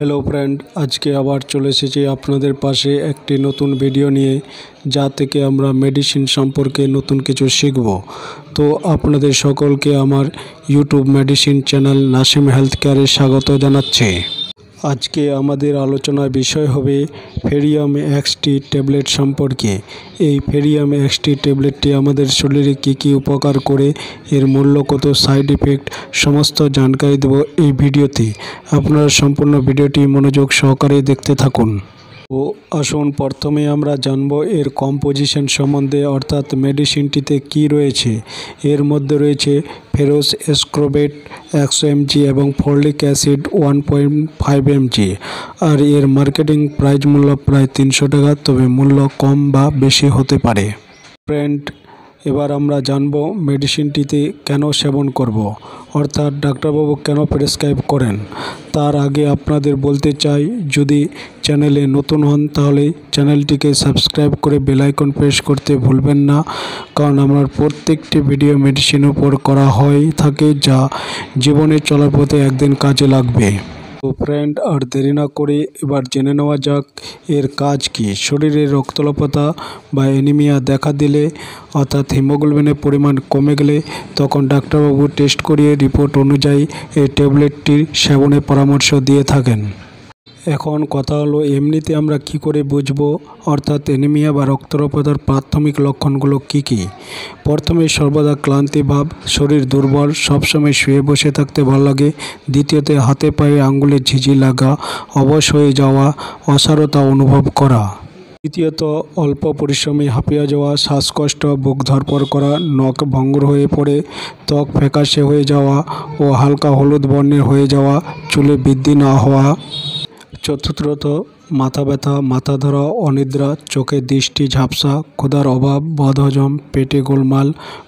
Hello friend, আজকে আবার চলে এসেছি আপনাদের পাশে একটি নতুন ভিডিও নিয়ে, যা থেকে আমরা মেডিসিন সম্পর্কে নতুন কিছু শিখব। তো আপনাদের সকলকে আমার YouTube medicine channel Nasim health কেয়ারে স্বাগত জানাচ্ছি। আজকে আমাদের আলোচনার বিষয় হবে ফেরিয়াম এক্সটি ট্যাবলেট সম্পর্কে। এই ফেরিয়াম এক্সটি ট্যাবলেটটি আমাদের শরীরে কী কী উপকার করে, এর মূল্য কত, সাইড ইফেক্ট সমস্ত জানকারি দেব এই ভিডিওতে। আপনারা সম্পূর্ণ ভিডিওটি মনোযোগ সহকারে দেখতে থাকুন। তো আসুন প্রথমে আমরা জানব এর কম্পোজিশন সম্বন্ধে, অর্থাৎ মেডিসিনটিতে কি রয়েছে। এর মধ্যে রয়েছে ফেরোস এসক্রোবেট 100 mg এবং ফলিক অ্যাসিড 1.5 mg। আর এর মার্কেটিং প্রাইস মূল্য প্রায় 300 টাকা, তবে মূল্য কম বা বেশি হতে পারে। ফ্রেন্ড, এবার আমরা জানব মেডিসিনটিতে কেন সেবন করব, অর্থাৎ ডাক্তারবাবু কেন প্রেসক্রাইব করেন। তার আগে আপনাদের বলতে চাই, যদি চ্যানেলে নতুন হন তাহলে চ্যানেলটিকে সাবস্ক্রাইব করে বেল আইকন প্রেস করতে ভুলবেন না, কারণ আমার প্রত্যেকটি ভিডিও মেডিসিনের উপর করা হয় থাকে, যা জীবনে চলার পথে একদিন কাজে লাগবে। তো ফ্রেন্ড, আর দেরি না করে এবার জেনে নেওয়া যাক এর কাজ কি। শরীরে রক্তস্বল্পতা বা অ্যানিমিয়া দেখা দিলে, অর্থাৎ হিমোগ্লোবিনের পরিমাণ কমে গেলে, তখন ডাক্তারবাবু টেস্ট করিয়ে রিপোর্ট অনুযায়ী এই ট্যাবলেটটির সেবনের পরামর্শ দিয়ে থাকেন। এখন কথা হলো, এমনিতে আমরা কি করে বুঝব, অর্থাৎ অ্যানিমিয়া বা রক্তস্বল্পতার প্রাথমিক লক্ষণগুলো কি কি। প্রথমে সর্বদা ক্লান্তি ভাব, শরীর দুর্বল, সবসময় শুয়ে বসে থাকতে ভালো লাগে। দ্বিতীয়ত হাতে পায়ে আঙ্গুলে ঝিঝি লাগা, অবশ হয়ে যাওয়া, অসারতা অনুভব করা। তৃতীয়ত অল্প পরিশ্রমে হাঁপিয়ে যাওয়া, শ্বাসকষ্ট, বুক ধড়ফড় করা, নখ ভঙ্গুর হয়ে পড়ে, ত্বক ফ্যাকাশে হয়ে যাওয়া ও হালকা হলুদ বর্ণের হয়ে যাওয়া, চুলে বৃদ্ধি না হওয়া। চতুর্থত মাথা ব্যথা, মাথা ধরা, অনিদ্রা, চোখে দৃষ্টি ঝাপসা, ক্ষুধার অভাব, বদহজম, পেটে গোলমাল,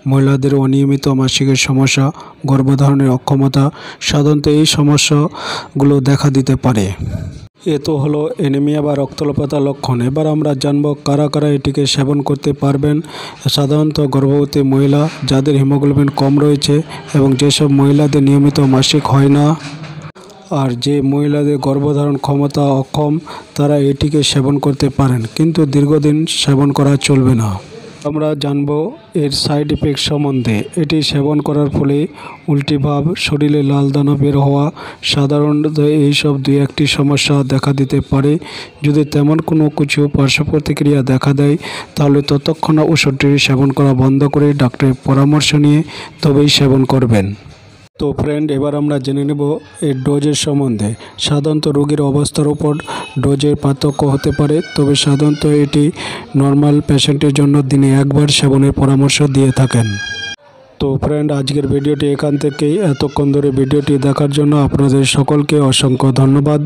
মহিলাদের অনিয়মিত মাসিকের সমস্যা, গর্ভধারণের অক্ষমতা। সাধারণত এই সমস্যাগুলো দেখা দিতে পারে। এ তো হলো অ্যানিমিয়া বা রক্তস্বল্পতার লক্ষণ। এবার আমরা জানব কারা কারা এটিকে সেবন করতে পারবেন। সাধারণত গর্ভবতী মহিলা, যাদের হিমোগ্লোবিন কম রয়েছে এবং যেসব মহিলাদের নিয়মিত মাসিক হয় না, আর যে মহিলাদের গর্ভধারণ ক্ষমতা অক্ষম, তারা এটিকে সেবন করতে পারেন, কিন্তু দীর্ঘদিন সেবন করা চলবে না। আমরা জানব এর সাইড ইফেক্ট সম্বন্ধে। এটি সেবন করার ফলে উল্টিভাব, শরীরে লাল দানা বের হওয়া, সাধারণত এইসব 2-1টি সমস্যা দেখা দিতে পারে। যদি তেমন কোনো কিছু পার্শ্ব প্রতিক্রিয়া দেখা দেয়, তাহলে ততক্ষণ ওষুধটি সেবন করা বন্ধ করে ডাক্তারের পরামর্শ নিয়ে তবেই সেবন করবেন। তো ফ্রেন্ড, এবার আমরা জেনে নেব এর ডোজের সম্বন্ধে। সাধারণত রোগীর অবস্থার উপর ডোজের পার্থক্য হতে পারে, তবে সাধারণত এটি নর্মাল পেশেন্টের জন্য দিনে একবার সেবনের পরামর্শ দিয়ে থাকেন। তো ফ্রেন্ড, আজকের ভিডিওটি এখান থেকেই। এতক্ষণ ধরে ভিডিওটি দেখার জন্য আপনাদের সকলকে অসংখ্য ধন্যবাদ।